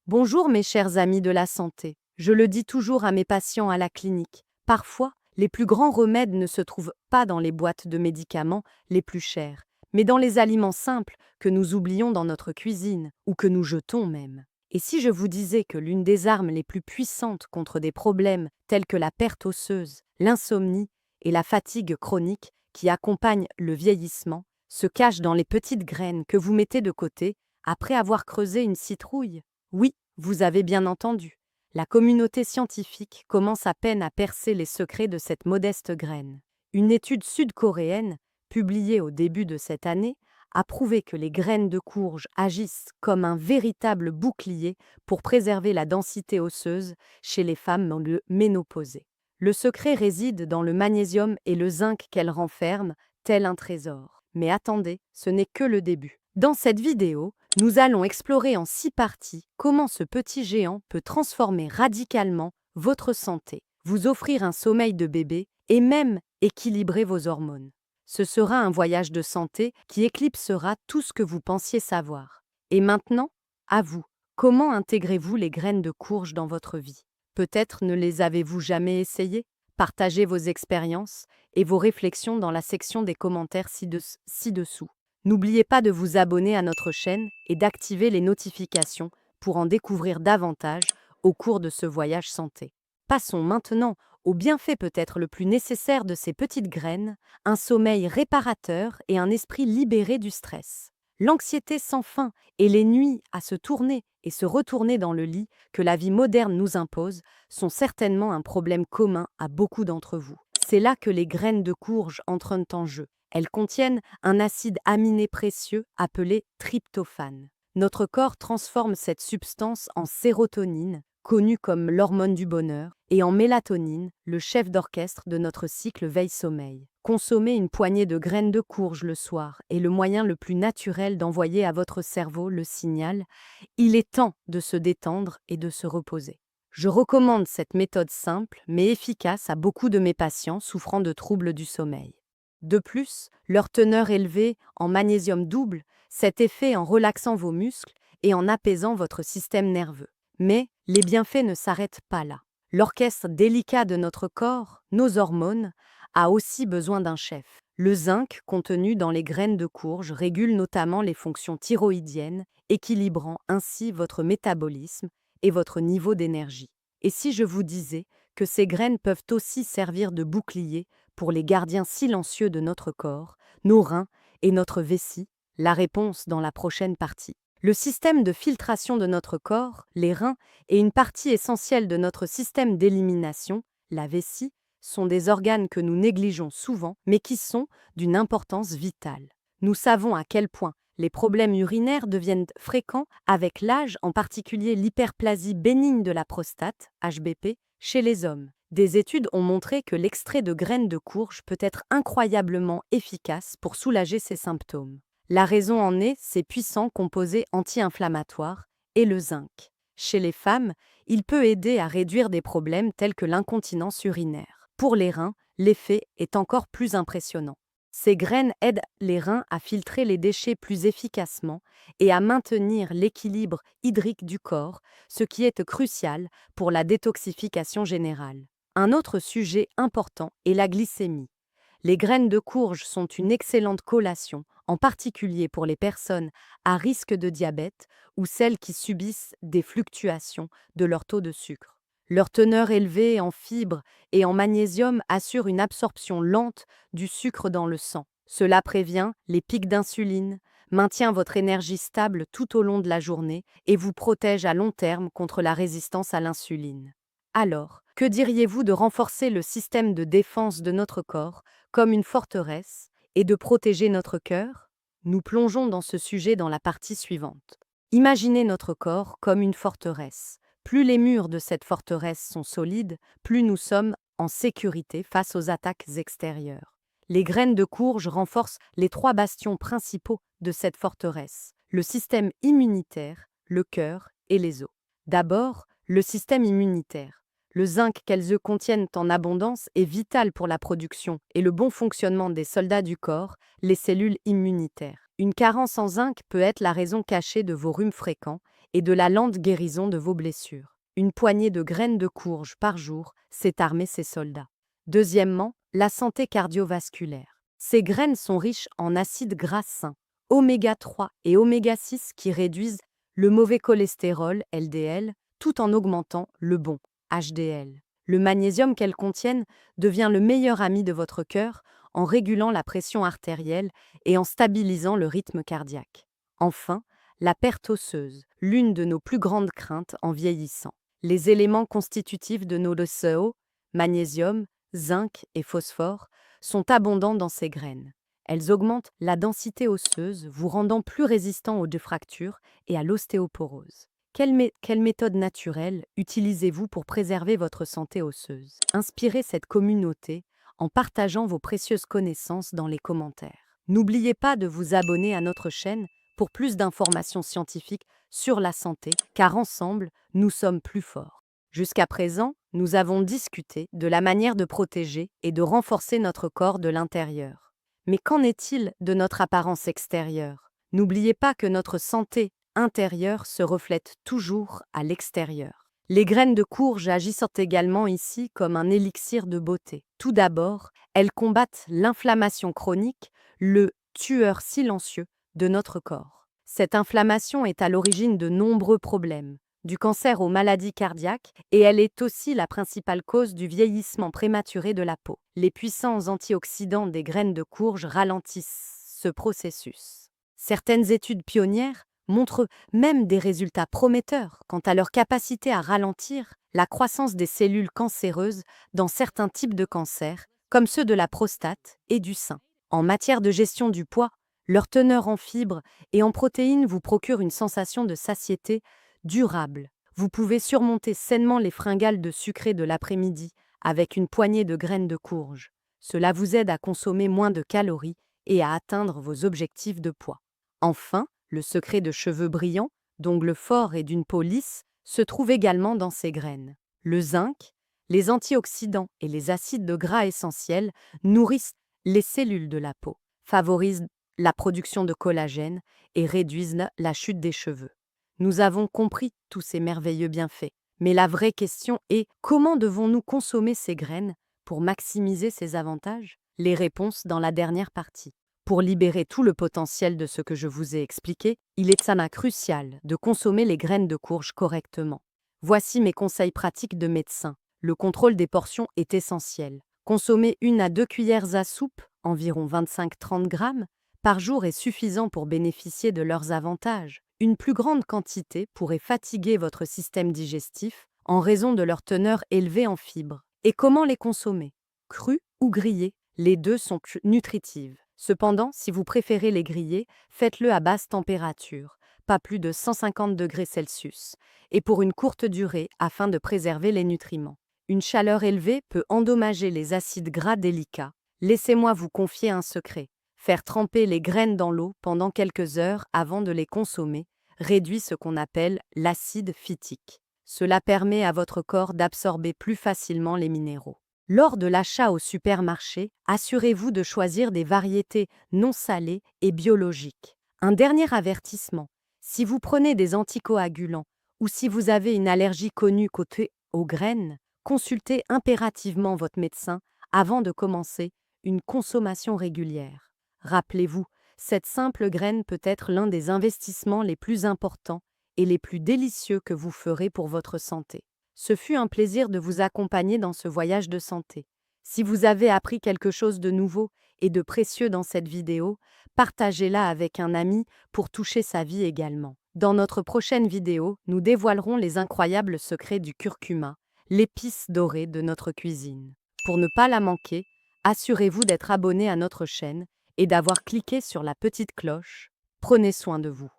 Bonjour mes chers amis de la santé. Je le dis toujours à mes patients à la clinique. Parfois, les plus grands remèdes ne se trouvent pas dans les boîtes de médicaments les plus chères, mais dans les aliments simples que nous oublions dans notre cuisine ou que nous jetons même. Et si je vous disais que l'une des armes les plus puissantes contre des problèmes tels que la perte osseuse, l'insomnie et la fatigue chronique qui accompagnent le vieillissement se cache dans les petites graines que vous mettez de côté après avoir creusé une citrouille? Oui, vous avez bien entendu. La communauté scientifique commence à peine à percer les secrets de cette modeste graine. Une étude sud-coréenne, publiée au début de cette année, a prouvé que les graines de courge agissent comme un véritable bouclier pour préserver la densité osseuse chez les femmes ménopausées. Le secret réside dans le magnésium et le zinc qu'elles renferment, tel un trésor. Mais attendez, ce n'est que le début. Dans cette vidéo, nous allons explorer en 6 parties comment ce petit géant peut transformer radicalement votre santé, vous offrir un sommeil de bébé et même équilibrer vos hormones. Ce sera un voyage de santé qui éclipsera tout ce que vous pensiez savoir. Et maintenant, à vous, comment intégrez-vous les graines de courge dans votre vie? Peut-être ne les avez-vous jamais essayées? Partagez vos expériences et vos réflexions dans la section des commentaires ci-dessous. N'oubliez pas de vous abonner à notre chaîne et d'activer les notifications pour en découvrir davantage au cours de ce voyage santé. Passons maintenant au bienfait peut-être le plus nécessaire de ces petites graines, un sommeil réparateur et un esprit libéré du stress. L'anxiété sans fin et les nuits à se tourner et se retourner dans le lit que la vie moderne nous impose sont certainement un problème commun à beaucoup d'entre vous. C'est là que les graines de courge entrent en jeu. Elles contiennent un acide aminé précieux appelé tryptophane. Notre corps transforme cette substance en sérotonine, connue comme l'hormone du bonheur, et en mélatonine, le chef d'orchestre de notre cycle veille-sommeil. Consommer une poignée de graines de courge le soir est le moyen le plus naturel d'envoyer à votre cerveau le signal « Il est temps de se détendre et de se reposer ». Je recommande cette méthode simple mais efficace à beaucoup de mes patients souffrant de troubles du sommeil. De plus, leur teneur élevée en magnésium double cet effet en relaxant vos muscles et en apaisant votre système nerveux. Mais les bienfaits ne s'arrêtent pas là. L'orchestre délicat de notre corps, nos hormones, a aussi besoin d'un chef. Le zinc contenu dans les graines de courge régule notamment les fonctions thyroïdiennes, équilibrant ainsi votre métabolisme et votre niveau d'énergie. Et si je vous disais que ces graines peuvent aussi servir de bouclier pour les gardiens silencieux de notre corps, nos reins et notre vessie? La réponse dans la prochaine partie. Le système de filtration de notre corps, les reins, et une partie essentielle de notre système d'élimination, la vessie, sont des organes que nous négligeons souvent, mais qui sont d'une importance vitale. Nous savons à quel point les problèmes urinaires deviennent fréquents avec l'âge, en particulier l'hyperplasie bénigne de la prostate, HBP, chez les hommes. Des études ont montré que l'extrait de graines de courge peut être incroyablement efficace pour soulager ces symptômes. La raison en est ses puissants composés anti-inflammatoires et le zinc. Chez les femmes, il peut aider à réduire des problèmes tels que l'incontinence urinaire. Pour les reins, l'effet est encore plus impressionnant. Ces graines aident les reins à filtrer les déchets plus efficacement et à maintenir l'équilibre hydrique du corps, ce qui est crucial pour la détoxification générale. Un autre sujet important est la glycémie. Les graines de courge sont une excellente collation, en particulier pour les personnes à risque de diabète ou celles qui subissent des fluctuations de leur taux de sucre. Leur teneur élevée en fibres et en magnésium assure une absorption lente du sucre dans le sang. Cela prévient les pics d'insuline, maintient votre énergie stable tout au long de la journée et vous protège à long terme contre la résistance à l'insuline. Alors, que diriez-vous de renforcer le système de défense de notre corps comme une forteresse et de protéger notre cœur? Nous plongeons dans ce sujet dans la partie suivante. Imaginez notre corps comme une forteresse. Plus les murs de cette forteresse sont solides, plus nous sommes en sécurité face aux attaques extérieures. Les graines de courge renforcent les 3 bastions principaux de cette forteresse, le système immunitaire, le cœur et les os. D'abord, le système immunitaire. Le zinc qu'elles contiennent en abondance est vital pour la production et le bon fonctionnement des soldats du corps, les cellules immunitaires. Une carence en zinc peut être la raison cachée de vos rhumes fréquents et de la lente guérison de vos blessures. Une poignée de graines de courge par jour, c'est armer ses soldats. Deuxièmement, la santé cardiovasculaire. Ces graines sont riches en acides gras sains, oméga 3 et oméga 6 qui réduisent le mauvais cholestérol LDL tout en augmentant le bon HDL. Le magnésium qu'elles contiennent devient le meilleur ami de votre cœur en régulant la pression artérielle et en stabilisant le rythme cardiaque. Enfin, la perte osseuse, l'une de nos plus grandes craintes en vieillissant. Les éléments constitutifs de nos os, magnésium, zinc et phosphore, sont abondants dans ces graines. Elles augmentent la densité osseuse, vous rendant plus résistant aux fractures et à l'ostéoporose. Quelle méthode naturelle utilisez-vous pour préserver votre santé osseuse? Inspirez cette communauté en partageant vos précieuses connaissances dans les commentaires. N'oubliez pas de vous abonner à notre chaîne pour plus d'informations scientifiques sur la santé, car ensemble, nous sommes plus forts. Jusqu'à présent, nous avons discuté de la manière de protéger et de renforcer notre corps de l'intérieur. Mais qu'en est-il de notre apparence extérieure? N'oubliez pas que notre santé intérieure se reflète toujours à l'extérieur. Les graines de courge agissent également ici comme un élixir de beauté. Tout d'abord, elles combattent l'inflammation chronique, le tueur silencieux de notre corps. Cette inflammation est à l'origine de nombreux problèmes, du cancer aux maladies cardiaques, et elle est aussi la principale cause du vieillissement prématuré de la peau. Les puissants antioxydants des graines de courge ralentissent ce processus. Certaines études pionnières montrent même des résultats prometteurs quant à leur capacité à ralentir la croissance des cellules cancéreuses dans certains types de cancers, comme ceux de la prostate et du sein. En matière de gestion du poids, leur teneur en fibres et en protéines vous procure une sensation de satiété durable. Vous pouvez surmonter sainement les fringales de sucré de l'après-midi avec une poignée de graines de courge. Cela vous aide à consommer moins de calories et à atteindre vos objectifs de poids. Enfin, le secret de cheveux brillants, d'ongles forts et d'une peau lisse se trouve également dans ces graines. Le zinc, les antioxydants et les acides de gras essentiels nourrissent les cellules de la peau, favorisent la production de collagène et réduisent la chute des cheveux. Nous avons compris tous ces merveilleux bienfaits, mais la vraie question est comment devons-nous consommer ces graines pour maximiser ces avantages? Les réponses dans la dernière partie. Pour libérer tout le potentiel de ce que je vous ai expliqué, il est crucial de consommer les graines de courge correctement. Voici mes conseils pratiques de médecin. Le contrôle des portions est essentiel. Consommer 1 à 2 cuillères à soupe, environ 25-30 grammes, par jour est suffisant pour bénéficier de leurs avantages. Une plus grande quantité pourrait fatiguer votre système digestif en raison de leur teneur élevée en fibres. Et comment les consommer? Crues ou grillées? Les deux sont nutritives. Cependant, si vous préférez les griller, faites-le à basse température, pas plus de 150 degrés Celsius, et pour une courte durée afin de préserver les nutriments. Une chaleur élevée peut endommager les acides gras délicats. Laissez-moi vous confier un secret. Faire tremper les graines dans l'eau pendant quelques heures avant de les consommer réduit ce qu'on appelle l'acide phytique. Cela permet à votre corps d'absorber plus facilement les minéraux. Lors de l'achat au supermarché, assurez-vous de choisir des variétés non salées et biologiques. Un dernier avertissement, si vous prenez des anticoagulants ou si vous avez une allergie connue côté aux graines, consultez impérativement votre médecin avant de commencer une consommation régulière. Rappelez-vous, cette simple graine peut être l'un des investissements les plus importants et les plus délicieux que vous ferez pour votre santé. Ce fut un plaisir de vous accompagner dans ce voyage de santé. Si vous avez appris quelque chose de nouveau et de précieux dans cette vidéo, partagez-la avec un ami pour toucher sa vie également. Dans notre prochaine vidéo, nous dévoilerons les incroyables secrets du curcuma, l'épice dorée de notre cuisine. Pour ne pas la manquer, assurez-vous d'être abonné à notre chaîne et d'avoir cliqué sur la petite cloche. Prenez soin de vous.